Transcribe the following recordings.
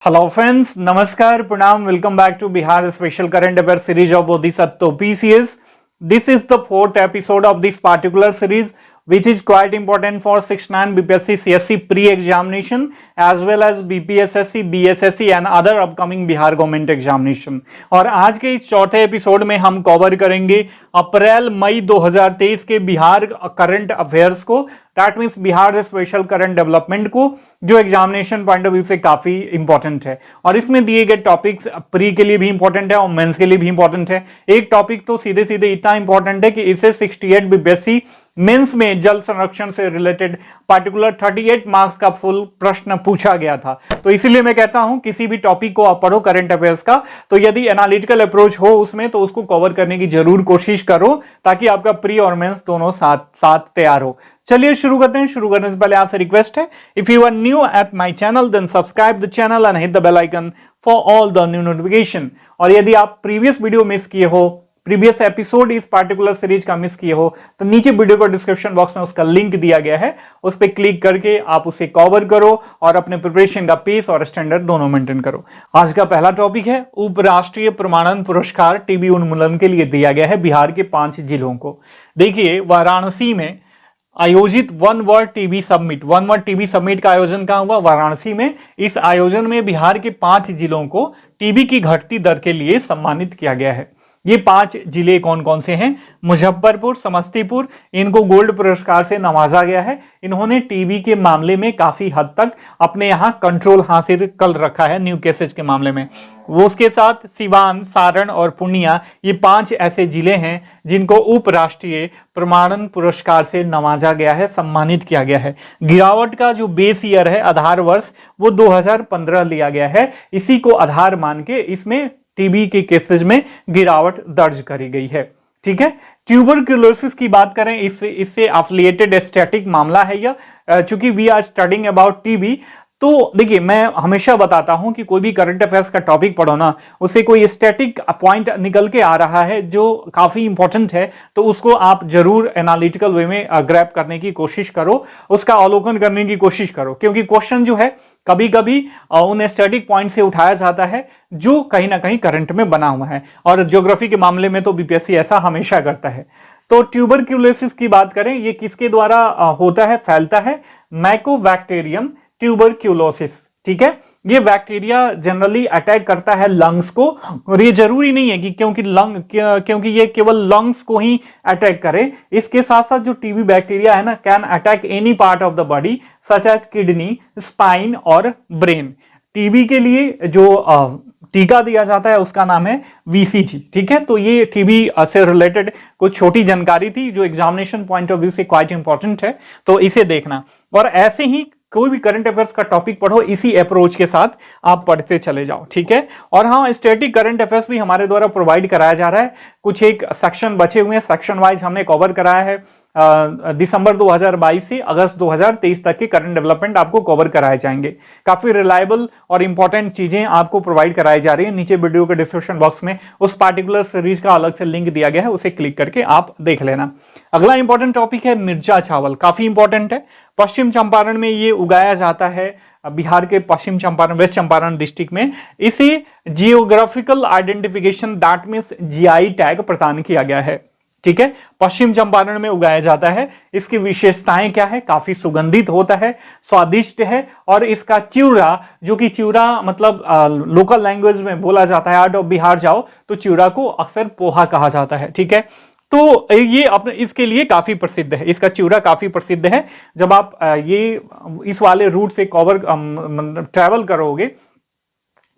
Hello friends, Namaskar, Pranam, welcome back to Bihar Special Current Affairs series of Bodhisattva PCS. This is the fourth episode of this particular series which is quite important for 6-9 BPSC CSC pre-examination as well as BPSSC, BSSC and other upcoming Bihar government examination. और आज के इस चौथे episode में हम cover करेंगे अप्रैल मई 2023 के Bihar current affairs को, that means Bihar special current development को, जो एग्जामिनेशन पॉइंट ऑफ व्यू से काफी इंपॉर्टेंट है। और इसमें दिए गए टॉपिक्स प्री के लिए भी इंपॉर्टेंट है और मेंस के लिए भी इंपॉर्टेंट है। एक टॉपिक तो सीधे सीधे इतना इंपॉर्टेंट है कि इसे 68 बीपीएससी मेंस में जल संरक्षण से रिलेटेड पार्टिकुलर 38 मार्क्स का फुल प्रश्न पूछा गया था। तो इसीलिए मैं कहता हूं किसी भी टॉपिक को आप पढ़ो करंट अफेयर्स का, तो यदि एनालिटिकल अप्रोच हो उसमें तो उसको कवर करने की जरूर कोशिश करो ताकि आपका प्री और मेंस दोनों साथ तैयार हो। चलिए शुरू करते हैं। शुरू करने से पहले आपसे रिक्वेस्ट है, if you are new at my channel then subscribe the channel and hit the bell icon for all the new notification. और यदि आप प्रीवियस वीडियो मिस किए हो, प्रीवियस एपिसोड इस पार्टिकुलर सीरीज का मिस किए हो, तो नीचे वीडियो को डिस्क्रिप्शन बॉक्स में उसका लिंक दिया गया है, उस पर क्लिक करके आप उसे कवर करो और अपने प्रिपरेशन का पेस और स्टैंडर्ड दोनों मेंटेन करो। आज का पहला टॉपिक है उपराष्ट्रीय प्रमाणन पुरस्कार टीबी उन्मूलन के लिए दिया गया है बिहार के 5 जिलों को। देखिए, वाराणसी में आयोजित वन वर्ड टीबी समिट का आयोजन कहां हुआ? वाराणसी में। इस आयोजन में बिहार के 5 जिलों को टीबी की घटती दर के लिए सम्मानित किया गया है। ये 5 जिले कौन कौन से हैं? मुजफ्फरपुर, समस्तीपुर, इनको गोल्ड पुरस्कार से नवाजा गया है। इन्होंने टीबी के मामले में काफी हद तक अपने यहां कंट्रोल हासिल कर रखा है न्यू केसेज के मामले में। वो उसके साथ सिवान, सारण और पूर्णिया, ये 5 ऐसे जिले हैं जिनको उपराष्ट्रीय प्रमाणन पुरस्कार से नवाजा गया है, सम्मानित किया गया है। गिरावट का जो बेस ईयर है, आधार वर्ष, वो 2015 लिया गया है। इसी को आधार मान के इसमें टीबी के केसेस में गिरावट दर्ज करी गई है। ठीक है। ट्यूबरक्यूलोसिस की बात करें, इससे एफिलिएटेड स्टैटिक मामला है यह, चूंकि we are studying about TB. तो देखिए, मैं हमेशा बताता हूं कि कोई भी करंट अफेयर्स का टॉपिक पढ़ो ना, उससे कोई स्टैटिक पॉइंट निकल के आ रहा है जो काफी इंपॉर्टेंट है, तो उसको आप जरूर एनालिटिकल वे में ग्रैब करने की कोशिश करो, उसका अवलोकन करने की कोशिश करो, क्योंकि क्वेश्चन जो है कभी कभी उन स्टैटिक पॉइंट से उठाया जाता है जो कहीं ना कहीं करंट में बना हुआ है, और ज्योग्राफी के मामले में तो बीपीएससी ऐसा हमेशा करता है। तो ट्यूबरक्यूलोसिस की बात करें, ये किसके द्वारा होता है, फैलता है? Mycobacterium tuberculosis. ठीक है। ये बैक्टीरिया जनरली अटैक करता है लंग्स को, और ये जरूरी नहीं है कि क्योंकि ये केवल लंग्स को ही अटैक करे। इसके साथ साथ जो टीबी बैक्टीरिया है ना, can attack any part of the body such as kidney, spine और ब्रेन। टीबी के लिए जो टीका दिया जाता है उसका नाम है वीसीजी। ठीक है। तो ये टीबी से रिलेटेड कुछ छोटी जानकारी थी जो एग्जामिनेशन पॉइंट ऑफ व्यू से क्वाइट इंपॉर्टेंट है, तो इसे देखना। और ऐसे ही कोई भी करंट अफेयर्स का टॉपिक पढ़ो, इसी अप्रोच के साथ आप पढ़ते चले जाओ। ठीक है। और हाँ, स्टैटिक करंट अफेयर्स भी हमारे द्वारा प्रोवाइड कराया जा रहा है। कुछ एक सेक्शन बचे हुए हैं, सेक्शन वाइज हमने कवर कराया है। दिसंबर 2022 से अगस्त 2023 तक के करंट डेवलपमेंट आपको कवर कराए जाएंगे। काफी रिलायबल और इंपॉर्टेंट चीजें आपको प्रोवाइड कराई जा रही है। नीचे वीडियो के डिस्क्रिप्शन बॉक्स में उस पार्टिकुलर सीरीज का अलग से लिंक दिया गया है, उसे क्लिक करके आप देख लेना। अगला इंपॉर्टेंट टॉपिक है मिर्चा चावल, काफी इंपॉर्टेंट है। पश्चिम चंपारण में ये उगाया जाता है, बिहार के पश्चिम चंपारण, वेस्ट चंपारण डिस्ट्रिक्ट में। इसे geographical identification that means GI tag प्रदान किया गया है। ठीक है। पश्चिम चंपारण में उगाया जाता है। इसकी विशेषताएं क्या है? काफी सुगंधित होता है, स्वादिष्ट है, और इसका चिवड़ा, जो कि चिवड़ा मतलब लोकल लैंग्वेज में बोला जाता है, आउट ऑफ बिहार जाओ तो चिवड़ा को अक्सर पोहा कहा जाता है। ठीक है। तो ये अपने इसके लिए काफी प्रसिद्ध है, इसका चिवड़ा काफी प्रसिद्ध है। जब आप ये इस वाले रूट से ट्रैवल करोगे,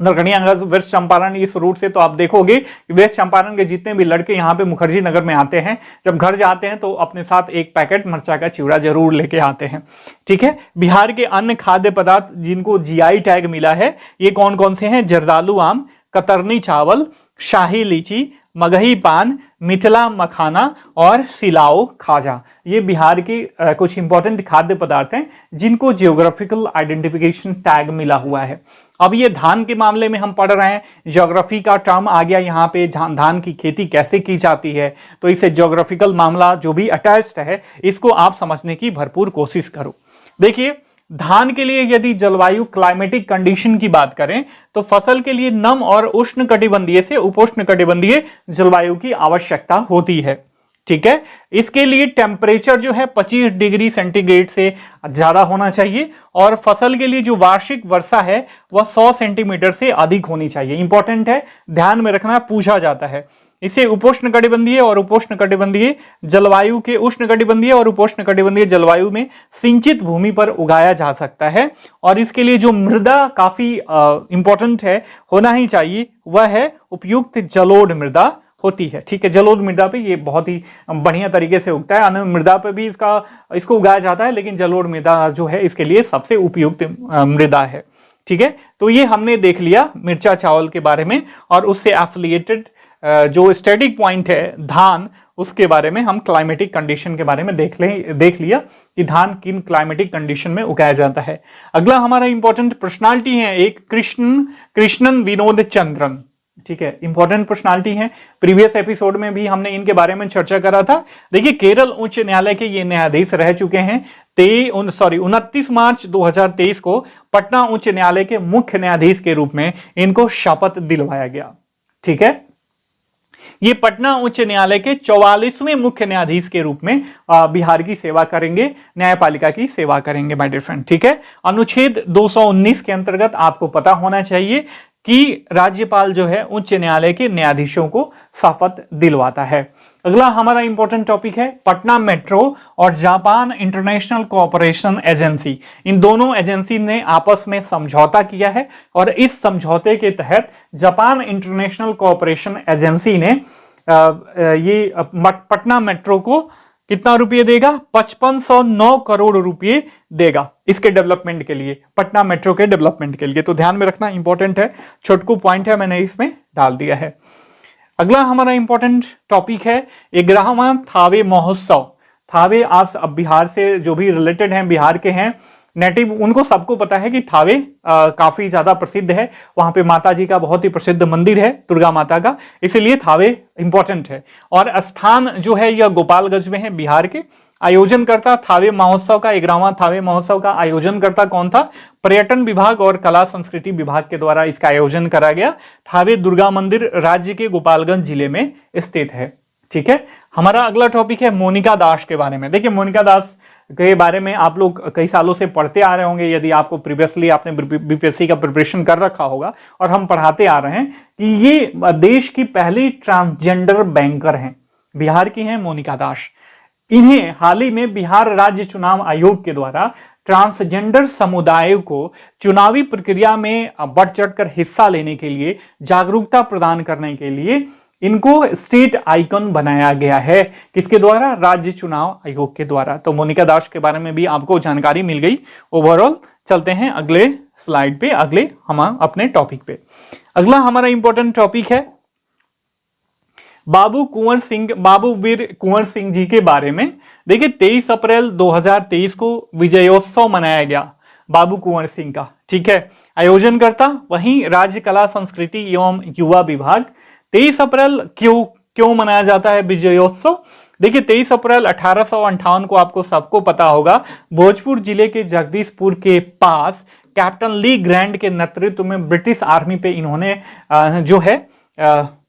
नरकटियागंज, वेस्ट चंपारण, इस रूट से, तो आप देखोगे कि वेस्ट चंपारण के जितने भी लड़के यहाँ पे मुखर्जी नगर में आते हैं, जब घर जाते हैं तो अपने साथ एक पैकेट मिर्चा का चिवड़ा जरूर लेके आते हैं। ठीक है। बिहार के अन्य खाद्य पदार्थ जिनको जीआई टैग मिला है, ये कौन कौन से हैं? जर्दालू आम, कतरनी चावल, शाही लीची, मगही पान, मिथिला मखाना और सिलाओ खाजा। ये बिहार की कुछ इंपॉर्टेंट खाद्य पदार्थ हैं जिनको जियोग्राफिकल आइडेंटिफिकेशन टैग मिला हुआ है। अब ये धान के मामले में हम पढ़ रहे हैं, ज्योग्राफी का टर्म आ गया यहाँ पे, धान की खेती कैसे की जाती है, तो इसे ज्योग्राफिकल मामला जो भी अटैच्ड है इसको आप समझने की भरपूर कोशिश करो। देखिए, धान के लिए यदि जलवायु क्लाइमेटिक कंडीशन की बात करें तो फसल के लिए नम और उष्ण कटिबंधीय से उपोष्ण कटिबंधीय जलवायु की आवश्यकता होती है। ठीक है, इसके लिए टेम्परेचर जो है 25 डिग्री सेंटीग्रेड से ज्यादा होना चाहिए और फसल के लिए जो वार्षिक वर्षा है वह 100 सेंटीमीटर से अधिक होनी चाहिए। इंपॉर्टेंट है, ध्यान में रखना, पूछा जाता है। इसे उपोष्ण कटिबंधीय और उपोष्ण कटिबंधीय जलवायु के उष्ण कटिबंधीय और उपोष्ण कटिबंधीय जलवायु में सिंचित भूमि पर उगाया जा सकता है। और इसके लिए जो मृदा काफी इंपॉर्टेंट है, होना ही चाहिए, वह है उपयुक्त जलोढ़ मृदा होती है। ठीक है, जलोढ़ मृदा पे ये बहुत ही बढ़िया तरीके से उगता है। अन्य मृदा पे भी इसको उगाया जाता है, लेकिन जलोढ़ मृदा जो है इसके लिए सबसे उपयुक्त मृदा है। ठीक है, तो ये हमने देख लिया मिर्चा चावल के बारे में, और उससे एफिलिएटेड जो स्टैटिक पॉइंट है धान, उसके बारे में हम क्लाइमेटिक कंडीशन के बारे में देख लिया कि धान किन क्लाइमेटिक कंडीशन में उगाया जाता है। अगला हमारा इंपॉर्टेंट पर्सनालिटी है एक कृष्णन विनोद चंद्रन। ठीक है, इंपॉर्टेंट पर्सनालिटी है, प्रीवियस एपिसोड में भी हमने इनके बारे में चर्चा करा था। देखिए, केरल उच्च न्यायालय के ये न्यायाधीश रह चुके हैं। 29 मार्च 2023 को पटना उच्च न्यायालय के मुख्य न्यायाधीश के रूप में इनको शपथ दिलवाया गया। ठीक है, ये पटना उच्च न्यायालय के 44वें मुख्य न्यायाधीश के रूप में बिहार की सेवा करेंगे, न्यायपालिका की सेवा करेंगे माय डियर फ्रेंड। ठीक है, अनुच्छेद 219 के अंतर्गत आपको पता होना चाहिए कि राज्यपाल जो है उच्च न्यायालय के न्यायाधीशों को शपथ दिलवाता है। अगला हमारा इंपॉर्टेंट टॉपिक है पटना मेट्रो और जापान इंटरनेशनल कोऑपरेशन एजेंसी। इन दोनों एजेंसी ने आपस में समझौता किया है और इस समझौते के तहत जापान इंटरनेशनल कोऑपरेशन एजेंसी ने ये पटना मेट्रो को कितना रुपये देगा? 5509 करोड़ रुपये देगा इसके डेवलपमेंट के लिए, पटना मेट्रो के डेवलपमेंट के लिए। तो ध्यान में रखना, इंपॉर्टेंट है, छोटकू पॉइंट है, मैंने इसमें डाल दिया है। अगला हमारा इंपॉर्टेंट टॉपिक है 11वां थावे महोत्सव। थावे, आप अब बिहार से जो भी रिलेटेड हैं, बिहार के हैं नेटिव, उनको सबको पता है कि थावे काफी ज्यादा प्रसिद्ध है। वहां पे माता जी का बहुत ही प्रसिद्ध मंदिर है, दुर्गा माता का, इसीलिए थावे इंपॉर्टेंट है। और स्थान जो है यह गोपालगंज में है, बिहार के। आयोजनकर्ता थावे महोत्सव का, 11वां थावे महोत्सव का आयोजनकर्ता कौन था? पर्यटन विभाग और कला संस्कृति विभाग के द्वारा इसका आयोजन करा गया। थावे दुर्गा मंदिर राज्य के गोपालगंज जिले में स्थित है। ठीक है, हमारा अगला टॉपिक है मोनिका दास के बारे में। देखिए, मोनिका दास के बारे में आप लोग कई सालों से पढ़ते आ रहे होंगे, यदि आपको प्रीवियसली आपने बीपीएससी का प्रिपरेशन कर रखा होगा, और हम पढ़ाते आ रहे हैं कि ये देश की पहली ट्रांसजेंडर बैंकर हैं, बिहार की हैं मोनिका दास। इन्हें हाल ही में बिहार राज्य चुनाव आयोग के द्वारा ट्रांसजेंडर समुदाय को चुनावी प्रक्रिया में बढ़ चढ़कर हिस्सा लेने के लिए, जागरूकता प्रदान करने के लिए इनको स्टेट आइकन बनाया गया है। किसके द्वारा? राज्य चुनाव आयोग के द्वारा। तो मोनिका दास के बारे में भी आपको जानकारी मिल गई ओवरऑल। चलते हैं अगले स्लाइड पे, अगले हम अपने टॉपिक पे। अगला हमारा इंपॉर्टेंट टॉपिक है बाबू वीर कुंवर सिंह जी के बारे में। देखिए, 23 अप्रैल 2023 को विजयोत्सव मनाया गया बाबू कुंवर सिंह का। ठीक है, आयोजनकर्ता वहीं राज्य कला संस्कृति एवं युवा विभाग। 23 अप्रैल क्यों मनाया जाता है विजयोत्सव? देखिए, 23 अप्रैल 1858 को आपको सबको पता होगा, भोजपुर जिले के जगदीशपुर के पास कैप्टन ली ग्रैंड के नेतृत्व में ब्रिटिश आर्मी पे इन्होंने जो है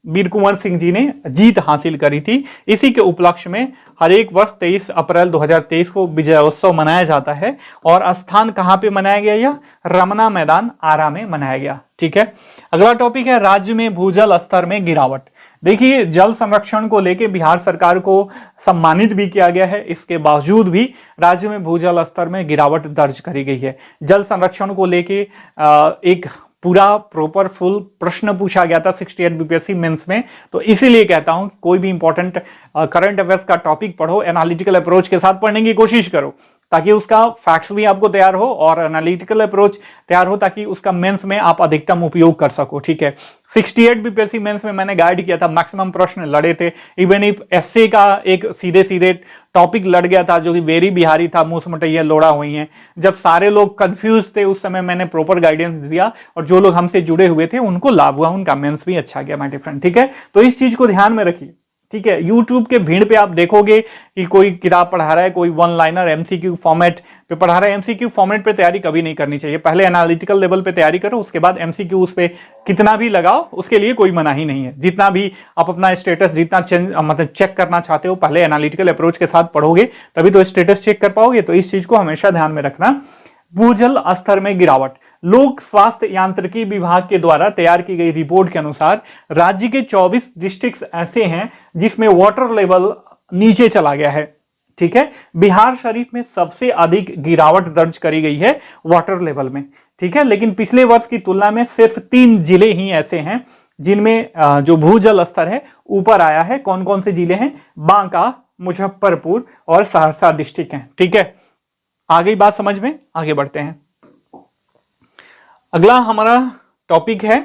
वीर कुंवर सिंह जी ने जीत हासिल करी थी। इसी के उपलक्ष्य में हर एक वर्ष 23 अप्रैल 2023 को विजयोत्सव मनाया जाता है। और स्थान कहां पे मनाया गया? यह रमना मैदान आरा में मनाया गया। ठीक है, अगला टॉपिक है राज्य में भूजल स्तर में गिरावट। देखिए, जल संरक्षण को लेकर बिहार सरकार को सम्मानित भी किया गया है, इसके बावजूद भी राज्य में भूजल स्तर में गिरावट दर्ज करी गई है। जल संरक्षण को लेके एक पूरा प्रॉपर फुल प्रश्न पूछा गया था 68 बीपीएससी मेंस में। तो इसीलिए कहता हूं कोई भी इंपॉर्टेंट करंट अफेयर्स का टॉपिक पढ़ो, एनालिटिकल अप्रोच के साथ पढ़ने की कोशिश करो, ताकि उसका फैक्ट्स भी आपको तैयार हो और एनालिटिकल अप्रोच तैयार हो, ताकि उसका मेंस में आप अधिकतम उपयोग कर सको। ठीक है, 68 बीपीएससी मेंस में मैंने गाइड किया था, मैक्सिमम प्रश्न लड़े थे। इवन इफ एसए का एक सीधे टॉपिक लड़ गया था जो कि वेरी बिहारी था, मूस मटैया लोड़ा हुई हैं। जब सारे लोग कंफ्यूज थे उस समय मैंने प्रॉपर गाइडेंस दिया, और जो लोग हमसे जुड़े हुए थे उनको लाभ हुआ, उनका मेंस भी अच्छा गया माय डियर फ्रेंड। ठीक है, तो इस चीज को ध्यान में रखिए। ठीक है। यूट्यूब के भीड़ पे आप देखोगे कि कोई किताब पढ़ा रहा है, कोई वन लाइनर एमसीक्यू फॉर्मेट पे पढ़ा रहा है। एमसीक्यू फॉर्मेट पे तैयारी कभी नहीं करनी चाहिए। पहले एनालिटिकल लेवल पे तैयारी करो, उसके बाद एमसीक्यू उस पे कितना भी लगाओ, उसके लिए कोई मनाही नहीं है। जितना भी आप अपना स्टेटस जितना मतलब चेक करना चाहते हो, पहले एनालिटिकल अप्रोच के साथ पढ़ोगे तभी तो स्टेटस चेक कर पाओगे। तो इस चीज को हमेशा ध्यान में रखना। भूजल स्तर में गिरावट। लोक स्वास्थ्य यांत्रिकी विभाग के द्वारा तैयार की गई रिपोर्ट के अनुसार राज्य के 24 डिस्ट्रिक्ट्स ऐसे हैं जिसमें वाटर लेवल नीचे चला गया है। ठीक है, बिहार शरीफ में सबसे अधिक गिरावट दर्ज करी गई है वाटर लेवल में। ठीक है, लेकिन पिछले वर्ष की तुलना में सिर्फ 3 जिले ही ऐसे हैं जिनमें जो भूजल स्तर है ऊपर आया है। कौन कौन से जिले हैं? बांका, मुजफ्फरपुर और सहरसा डिस्ट्रिक्ट हैं। ठीक है, आ गई बात समझ में? आगे बढ़ते हैं। अगला हमारा टॉपिक है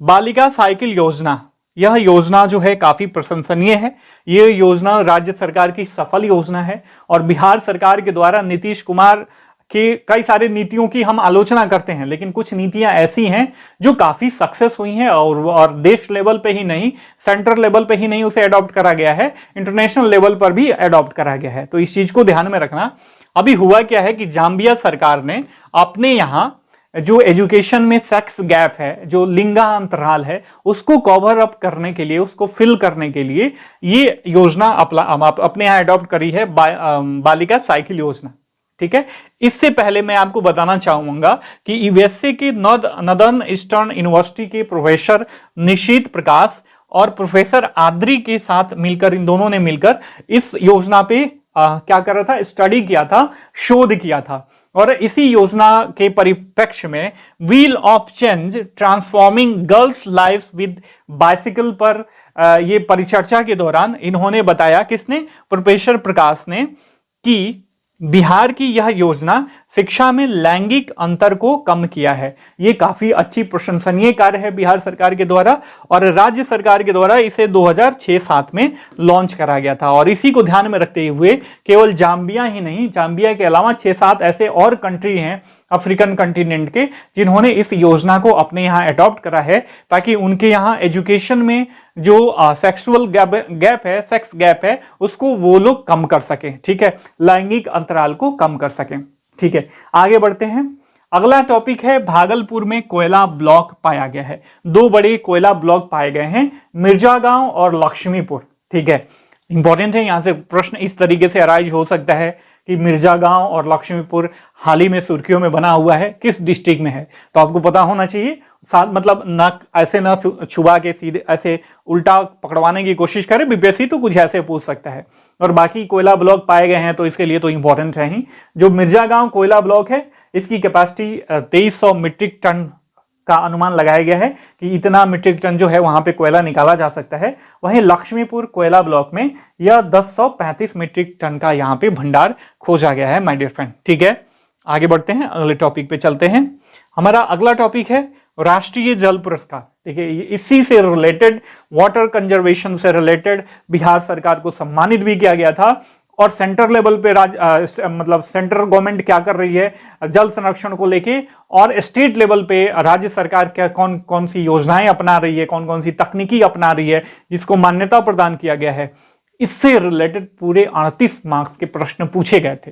बालिका साइकिल योजना। यह योजना जो है काफी प्रशंसनीय है। यह योजना राज्य सरकार की सफल योजना है और बिहार सरकार के द्वारा नीतीश कुमार के कई सारे नीतियों की हम आलोचना करते हैं, लेकिन कुछ नीतियां ऐसी हैं जो काफी सक्सेस हुई हैं और देश लेवल पे ही नहीं, सेंट्रल लेवल पे ही नहीं उसे अडॉप्ट करा गया है, इंटरनेशनल लेवल पर भी अडॉप्ट करा गया है। तो इस चीज को ध्यान में रखना। अभी हुआ क्या है कि जाम्बिया सरकार ने अपने यहां जो एजुकेशन में सेक्स गैप है, जो लिंगांतराल है, उसको कवर अप करने के लिए, उसको फिल करने के लिए ये योजना अपने यहां अडॉप्ट करी है, बालिका साइकिल योजना। ठीक है, इससे पहले मैं आपको बताना चाहूंगा कि यूएसए के नॉर्दर्न ईस्टर्न यूनिवर्सिटी के प्रोफेसर निशीत प्रकाश और प्रोफेसर आद्री के साथ मिलकर, इन दोनों ने मिलकर इस योजना पे क्या कर रहा था? स्टडी किया था, शोध किया था। और इसी योजना के परिप्रेक्ष्य में wheel of change transforming girls life with bicycle पर ये परिचर्चा के दौरान इन्होंने बताया, किसने? प्रोफेसर प्रकाश ने, कि बिहार की यह योजना शिक्षा में लैंगिक अंतर को कम किया है। यह काफी अच्छी प्रशंसनीय कार्य है बिहार सरकार के द्वारा और राज्य सरकार के द्वारा इसे 2006-07 में लॉन्च करा गया था। और इसी को ध्यान में रखते हुए केवल जाम्बिया ही नहीं, जाम्बिया के अलावा 6-7 ऐसे और कंट्री हैं अफ्रीकन कंटिनेंट के जिन्होंने इस योजना को अपने यहां अडॉप्ट करा है, ताकि उनके यहां एजुकेशन में जो सेक्सुअल गैप है, सेक्स गैप है, उसको वो लोग कम कर सकें। ठीक है, लैंगिक अंतराल को कम कर सकें। ठीक है, आगे बढ़ते हैं। अगला टॉपिक है भागलपुर में कोयला ब्लॉक पाया गया है। 2 बड़े कोयला ब्लॉक पाए गए हैं, मिर्जा गांव और लक्ष्मीपुर। ठीक है, इंपॉर्टेंट है, यहां से प्रश्न इस तरीके से अराइज हो सकता है कि मिर्जा गांव और लक्ष्मीपुर हाल ही में सुर्खियों में बना हुआ है, किस डिस्ट्रिक्ट में है? तो आपको पता होना चाहिए। साथ मतलब न ऐसे न छुपा के सीधे ऐसे उल्टा पकड़वाने की कोशिश करे बीपीएससी, तो कुछ ऐसे पूछ सकता है। और बाकी कोयला ब्लॉक पाए गए हैं तो इसके लिए तो इंपॉर्टेंट है ही। जो मिर्जा गांव कोयला ब्लॉक है, इसकी कैपेसिटी 2300 मीट्रिक टन का अनुमान लगाया गया है कि इतना मीट्रिक टन जो है वहां पे कोयला निकाला जा सकता है। वहीं लक्ष्मीपुर कोयला ब्लॉक में यह 1035 मीट्रिक टन का यहाँ पे भंडार खोजा गया है माय डियर फ्रेंड। ठीक है, आगे बढ़ते हैं, अगले टॉपिक पे चलते हैं। हमारा अगला टॉपिक है राष्ट्रीय जल पुरस्कार। ठीक है, इसी से रिलेटेड, वाटर कंजर्वेशन से रिलेटेड बिहार सरकार को सम्मानित भी किया गया था। और सेंटर लेवल पे मतलब सेंट्रल गवर्नमेंट क्या कर रही है जल संरक्षण को लेके, और स्टेट लेवल पे राज्य सरकार क्या कौन कौन सी योजनाएं अपना रही है, कौन कौन सी तकनीकी अपना रही है जिसको मान्यता प्रदान किया गया है, इससे रिलेटेड पूरे 38 मार्क्स के प्रश्न पूछे गए थे।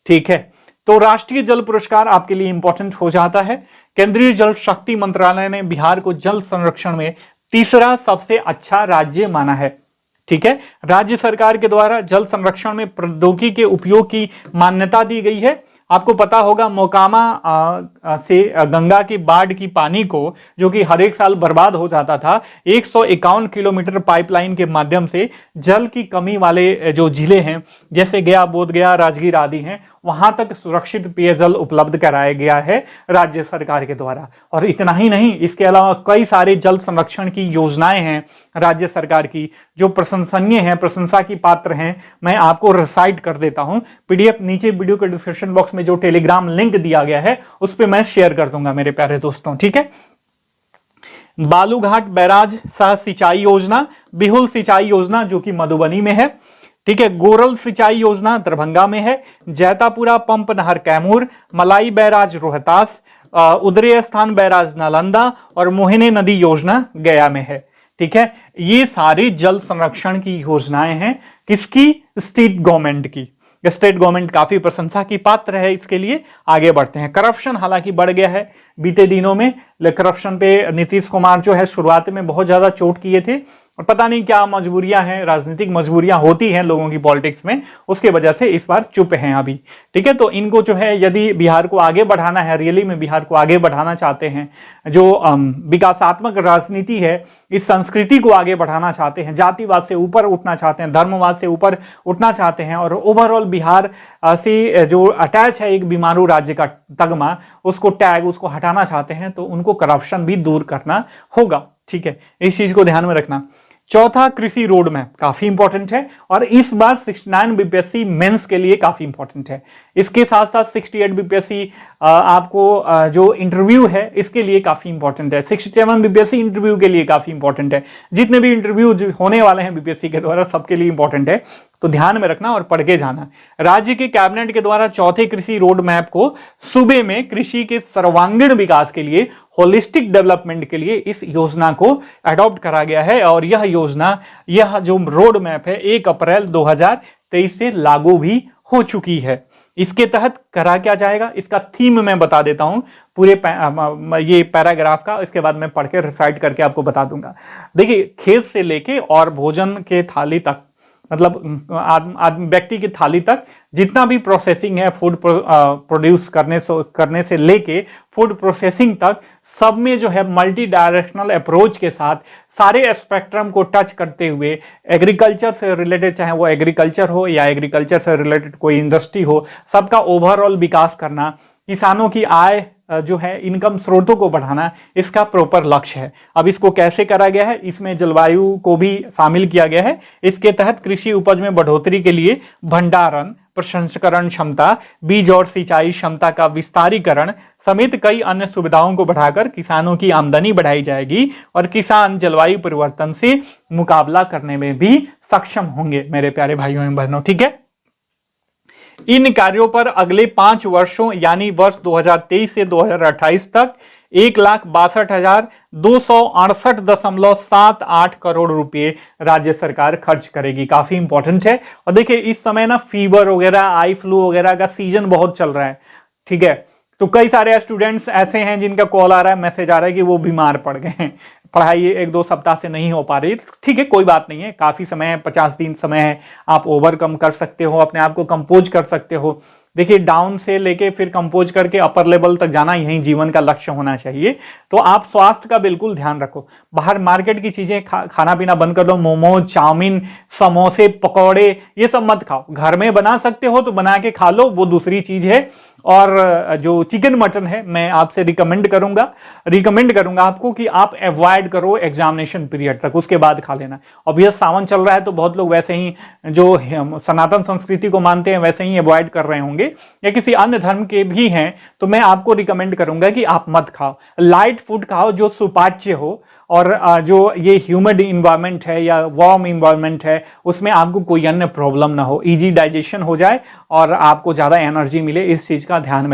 ठीक है, तो राष्ट्रीय जल पुरस्कार आपके लिए इंपॉर्टेंट हो जाता है। केंद्रीय जल शक्ति मंत्रालय ने बिहार को जल संरक्षण में तीसरा सबसे अच्छा राज्य माना है। ठीक है, राज्य सरकार के द्वारा जल संरक्षण में प्रौद्योगिकी के उपयोग की मान्यता दी गई है। आपको पता होगा मोकामा से गंगा की बाढ़ की पानी को, जो कि हर एक साल बर्बाद हो जाता था, 151 किलोमीटर पाइपलाइन के माध्यम से जल की कमी वाले जो जिले हैं जैसे गया, बोधगया, राजगीर आदि हैं, वहां तक सुरक्षित पेयजल उपलब्ध कराया गया है राज्य सरकार के द्वारा। और इतना ही नहीं, इसके अलावा कई सारे जल संरक्षण की योजनाएं हैं राज्य सरकार की जो प्रशंसनीय हैं, प्रशंसा की पात्र हैं। मैं आपको रिसाइट कर देता हूं, पीडीएफ नीचे वीडियो के डिस्क्रिप्शन बॉक्स में जो टेलीग्राम लिंक दिया गया है उस पर मैं शेयर कर दूंगा मेरे प्यारे दोस्तों। ठीक है, बालूघाट बैराज सह सिंचाई योजना, बिहुल सिंचाई योजना जो कि मधुबनी में है। ठीक है, गोरल सिंचाई योजना दरभंगा में है, जैतापुरा पंप नहर कैमूर, मलाई बैराज रोहतास, उदय स्थान बैराज नालंदा और मोहिनी नदी योजना गया में है। ठीक है, ये सारी जल संरक्षण की योजनाएं हैं। किसकी? स्टेट गवर्नमेंट की। स्टेट गवर्नमेंट काफी प्रशंसा की पात्र है इसके लिए। आगे बढ़ते हैं। करप्शन हालांकि बढ़ गया है बीते दिनों में। करप्शन पे नीतीश कुमार जो है शुरुआत में बहुत ज्यादा चोट किए थे, और पता नहीं क्या मजबूरियां हैं, राजनीतिक मजबूरियां होती हैं लोगों की पॉलिटिक्स में, उसके वजह से इस बार चुप हैं अभी। ठीक है, तो इनको जो है यदि बिहार को आगे बढ़ाना है, रियली में बिहार को आगे बढ़ाना चाहते हैं, जो विकासात्मक राजनीति है, इस संस्कृति को आगे बढ़ाना चाहते हैं, जातिवाद से ऊपर उठना चाहते हैं, धर्मवाद से ऊपर उठना चाहते हैं, और ओवरऑल बिहार से जो अटैच है एक बीमारू राज्य का तगमा, उसको टैग उसको हटाना चाहते हैं, तो उनको करप्शन भी दूर करना होगा। ठीक है, इस चीज को ध्यान में रखना। चौथा, कृषि रोड मैप काफी इंपॉर्टेंट है, और इस बार 69 बीपीएससी मेंस के लिए काफी इंपॉर्टेंट है। इसके साथ साथ 68 बीपीएससी आपको जो इंटरव्यू है इसके लिए काफी इंपॉर्टेंट है। 67 बीपीएससी इंटरव्यू के लिए काफी इंपॉर्टेंट है। जितने भी इंटरव्यू होने वाले हैं बीपीएससी के द्वारा सबके लिए इंपॉर्टेंट है, तो ध्यान में रखना और पढ़ के जाना। राज्य के कैबिनेट के द्वारा चौथे कृषि रोड मैप को सूबे में कृषि के सर्वांगीण विकास के लिए, होलिस्टिक डेवलपमेंट के लिए इस योजना को अडॉप्ट करा गया है, और यह योजना, यह जो रोड मैप है 1 अप्रैल 2023 से लागू भी हो चुकी है। इसके तहत करा क्या जाएगा, इसका थीम मैं बता देता हूं पूरे ये पैराग्राफ का, इसके बाद मैं पढ़ के रिसाइट करके आपको बता दूंगा। देखिए, खेत से लेके और भोजन के थाली तक, मतलब व्यक्ति की थाली तक जितना भी प्रोसेसिंग है, फूड प्रोड्यूस करने से लेके फूड प्रोसेसिंग तक, सब में जो है मल्टी डायरेक्शनल अप्रोच के साथ सारे स्पेक्ट्रम को टच करते हुए, एग्रीकल्चर से रिलेटेड, चाहे वो एग्रीकल्चर हो या एग्रीकल्चर से रिलेटेड कोई इंडस्ट्री हो, सबका ओवरऑल विकास करना, किसानों की आय जो है, इनकम स्रोतों को बढ़ाना, इसका प्रॉपर लक्ष्य है। अब इसको कैसे करा गया है, इसमें जलवायु को भी शामिल किया गया है। इसके तहत कृषि उपज में बढ़ोतरी के लिए भंडारण, प्रसंस्करण क्षमता, बीज और सिंचाई क्षमता का विस्तारीकरण समेत कई अन्य सुविधाओं को बढ़ाकर किसानों की आमदनी बढ़ाई जाएगी, और किसान जलवायु परिवर्तन से मुकाबला करने में भी सक्षम होंगे, मेरे प्यारे भाइयों एवं बहनों। ठीक है, इन कार्यों पर अगले 5 वर्षों यानी वर्ष 2023 से 2028 तक 1,62,268.78 करोड़ रुपए राज्य सरकार खर्च करेगी। काफी इंपॉर्टेंट है। और देखिए, इस समय ना फीवर वगैरह, आई फ्लू वगैरह का सीजन बहुत चल रहा है। ठीक है, तो कई सारे स्टूडेंट्स ऐसे हैं जिनका कॉल आ रहा है, मैसेज आ रहा है कि वो बीमार पड़ गए हैं, पढ़ाई 1-2 सप्ताह से नहीं हो पा रही। ठीक है, कोई बात नहीं है, काफी समय है, 50 दिन समय है, आप ओवरकम कर सकते हो, अपने आप को कंपोज कर सकते हो। देखिए, डाउन से लेके फिर कंपोज करके अपर लेवल तक जाना यही जीवन का लक्ष्य होना चाहिए। तो आप स्वास्थ्य का बिल्कुल ध्यान रखो। बाहर मार्केट की चीजें खाना पीना बंद कर दो। मोमोज, चाउमीन, समोसे, पकौड़े, ये सब मत खाओ। घर में बना सकते हो तो बना के खा लो, वो दूसरी चीज है। और जो चिकन मटन है, मैं आपसे रिकमेंड करूंगा आपको कि आप अवॉइड करो एग्जामिनेशन पीरियड तक, उसके बाद खा लेना। अब यह सावन चल रहा है तो बहुत लोग वैसे ही जो सनातन संस्कृति को मानते हैं वैसे ही अवॉइड कर रहे होंगे, या किसी अन्य धर्म के भी हैं, तो मैं आपको रिकमेंड करूंगा कि आप मत खाओ। लाइट फूड खाओ जो सुपाच्य हो, और जो ये ह्यूमिड इन्वायरमेंट है या वार्म इन्वायरमेंट है, उसमें आपको कोई अन्य प्रॉब्लम ना हो, इजी डाइजेशन हो जाए और आपको ज्यादा एनर्जी मिले। इस चीज को ध्यान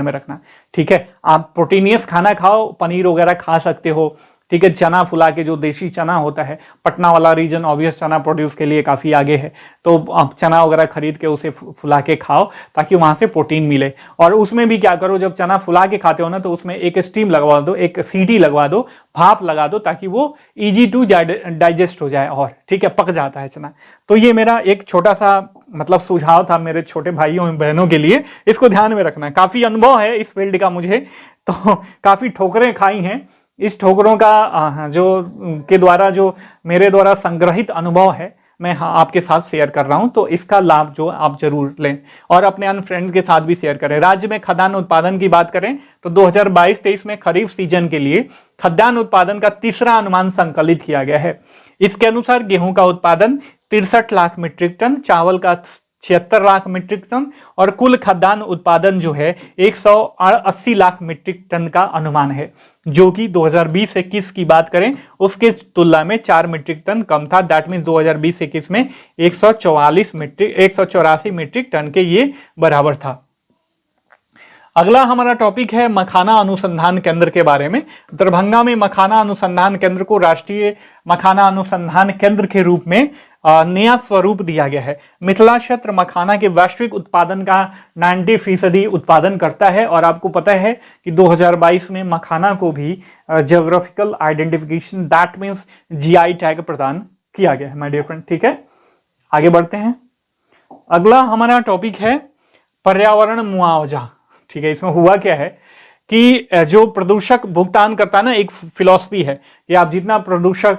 में रखना। ठीक है, आप प्रोटीनियस खाना खाओ, पनीर वगैरह खा सकते हो। ठीक है, चना फुला के, जो देशी चना होता है, पटना वाला रीजन ऑब्वियस चना प्रोड्यूस के लिए काफी आगे है, तो आप चना वगैरह खरीद के उसे फुला के खाओ ताकि वहां से प्रोटीन मिले। और उसमें भी क्या करो, जब चना फुला के खाते हो ना, तो उसमें एक स्टीम लगवा दो, एक सीटी लगवा दो, भाप लगा दो, ताकि वो इजी टू डाइजेस्ट हो जाए। और ठीक है, पक जाता है चना। तो ये मेरा एक छोटा सा मतलब सुझाव था मेरे छोटे भाइयों बहनों के लिए, इसको ध्यान में रखना। काफी अनुभव है इस फील्ड का मुझे, तो काफी ठोकरें खाई हैं। इस ठोकरों का जो के द्वारा, जो मेरे द्वारा संग्रहित अनुभव है, मैं आपके साथ शेयर कर रहा हूं, तो इसका लाभ जो आप जरूर लें और अपने अन्य फ्रेंड्स के साथ भी शेयर करें। राज्य में खाद्यान्न उत्पादन की बात करें तो 2022-23 में खरीफ सीजन के लिए खाद्यान्न उत्पादन का तीसरा अनुमान संकलित किया गया है। इसके अनुसार गेहूं का उत्पादन 63 लाख मीट्रिक टन, चावल का 76 लाख मीट्रिक टन, और कुल खाद्यान्न उत्पादन जो है 180 लाख मीट्रिक टन का अनुमान है, जो कि 2020-21 की बात करें उसके तुलना में 4 मीट्रिक टन कम था। दैट मीन 2020-21 में 184 मीट्रिक टन के ये बराबर था। अगला हमारा टॉपिक है मखाना अनुसंधान केंद्र के बारे में। दरभंगा में मखाना अनुसंधान केंद्र को राष्ट्रीय मखाना अनुसंधान केंद्र के रूप में नया स्वरूप दिया गया है। मिथिला क्षेत्र मखाना के वैश्विक उत्पादन का 90% उत्पादन करता है और आपको पता है कि 2022 में मखाना को भी geographical identification that means GI tag प्रदान किया गया है माय डियर फ्रेंड। ठीक है, आगे बढ़ते हैं। अगला हमारा टॉपिक है पर्यावरण मुआवजा। ठीक है, इसमें हुआ क्या है कि जो प्रदूषक भुगतान करता है ना, एक फिलॉसफी है कि आप जितना प्रदूषक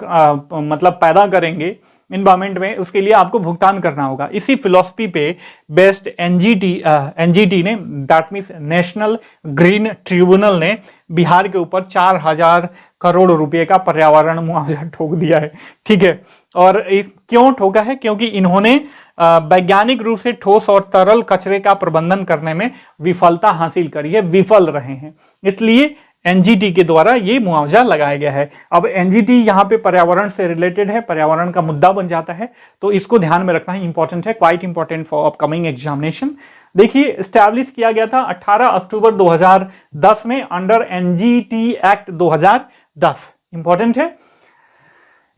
मतलब पैदा करेंगे इन्वायरमेंट में, उसके लिए आपको भुगतान करना होगा। इसी फिलॉसफी पे बेस्ड एनजीटी ने that means national green tribunal ने बिहार के ऊपर 4000 करोड़ रुपए का पर्यावरण मुआवजा ठोक दिया है। ठीक है, और क्यों ठोका है? क्योंकि इन्होंने वैज्ञानिक रूप से ठोस और तरल कचरे का प्रबंधन करने में विफलता हासिल करी है, विफल रहे हैं, इसलिए एनजीटी के द्वारा ये मुआवजा लगाया गया है। अब एनजीटी यहाँ पे पर्यावरण से रिलेटेड है, पर्यावरण का मुद्दा बन जाता है, तो इसको ध्यान में रखना ही इंपॉर्टेंट है, quite important for upcoming examination. देखिए, स्टैब्लिश किया गया था 18 अक्टूबर 2010 में अंडर एनजीटी एक्ट 2010। इंपॉर्टेंट है,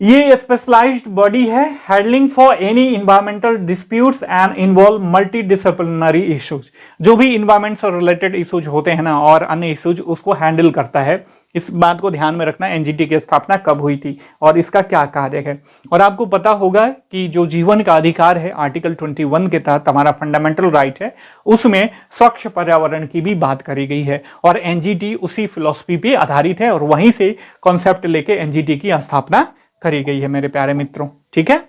ये स्पेशलाइज्ड बॉडी है handling for any environmental disputes and involve multi disciplinary issues. जो भी इन्वायरमेंट से रिलेटेड इश्यूज होते हैं ना और अन्य इश्यूज, उसको हैंडल करता है। इस बात को ध्यान में रखना, एनजीटी की स्थापना कब हुई थी और इसका क्या कार्य है। और आपको पता होगा कि जो जीवन का अधिकार है आर्टिकल 21 के तहत हमारा फंडामेंटल राइट है, उसमें स्वच्छ पर्यावरण की भी बात करी गई है और एनजीटी उसी फिलॉसफी पे आधारित है और वहीं से कॉन्सेप्ट लेके एनजीटी की स्थापना करी गई है मेरे प्यारे मित्रों। ठीक है,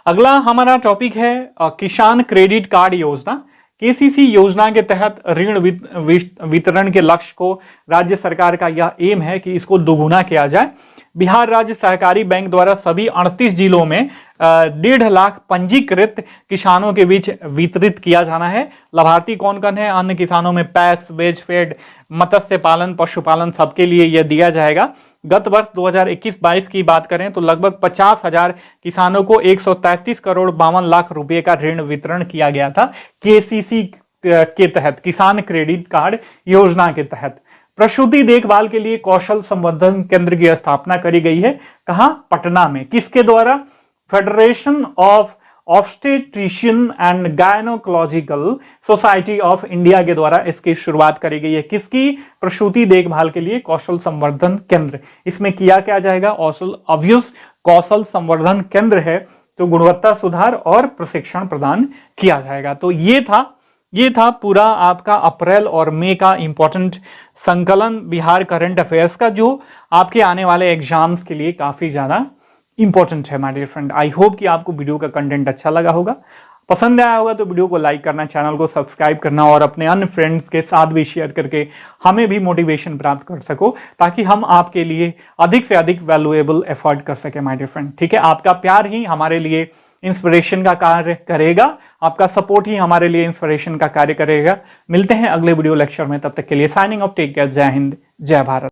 अगला हमारा टॉपिक है किसान क्रेडिट कार्ड योजना। केसीसी योजना के तहत ऋण वितरण के लक्ष्य को राज्य सरकार का यह एम है कि इसको दोगुना किया जाए। बिहार राज्य सहकारी बैंक द्वारा सभी 38 जिलों में 1.5 लाख पंजीकृत किसानों के बीच वितरित किया जाना है। लाभार्थी कौन कौन है? अन्य किसानों में पैक्स, वेज फेड, मत्स्य पालन, पशुपालन, सबके लिए यह दिया जाएगा। गत वर्ष 2021-22 की बात करें तो लगभग 50,000 किसानों को 133 करोड़ 52 लाख रुपए का ऋण वितरण किया गया था केसीसी के तहत, किसान क्रेडिट कार्ड योजना के तहत। प्रसूति देखभाल के लिए कौशल संवर्धन केंद्र की स्थापना करी गई है। कहां? पटना में। किसके द्वारा? Federation of obstetrician and gynaecological society of India के द्वारा इसकी शुरुआत करी गई है। किसकी? प्रसूति देखभाल के लिए कौशल संवर्धन केंद्र। इसमें किया क्या जाएगा? कौशल संवर्धन केंद्र है तो गुणवत्ता सुधार और प्रशिक्षण प्रदान किया जाएगा। तो ये था पूरा आपका अप्रैल और मई का इंपॉर्टेंट संकलन बिहार करंट अफेयर्स का, जो आपके आने वाले एग्जाम्स के लिए काफी ज्यादा इंपॉर्टेंट है my dear friend. I hope कि आपको वीडियो का कंटेंट अच्छा लगा होगा, पसंद आया होगा तो वीडियो को लाइक करना, चैनल को सब्सक्राइब करना और अपने अन्य फ्रेंड्स के साथ भी शेयर करके हमें भी मोटिवेशन प्राप्त कर सको, ताकि हम आपके लिए अधिक से अधिक वैल्यूएबल एफर्ट कर सके माय डियर फ्रेंड। ठीक है, आपका प्यार ही हमारे लिए इंस्पिरेशन का कार्य करेगा, आपका सपोर्ट ही हमारे लिए इंस्पिरेशन का कार्य करेगा। मिलते हैं अगले वीडियो लेक्चर में, तब तक के लिए साइनिंग ऑफ, टेक केयर, जय हिंद, जय भारत।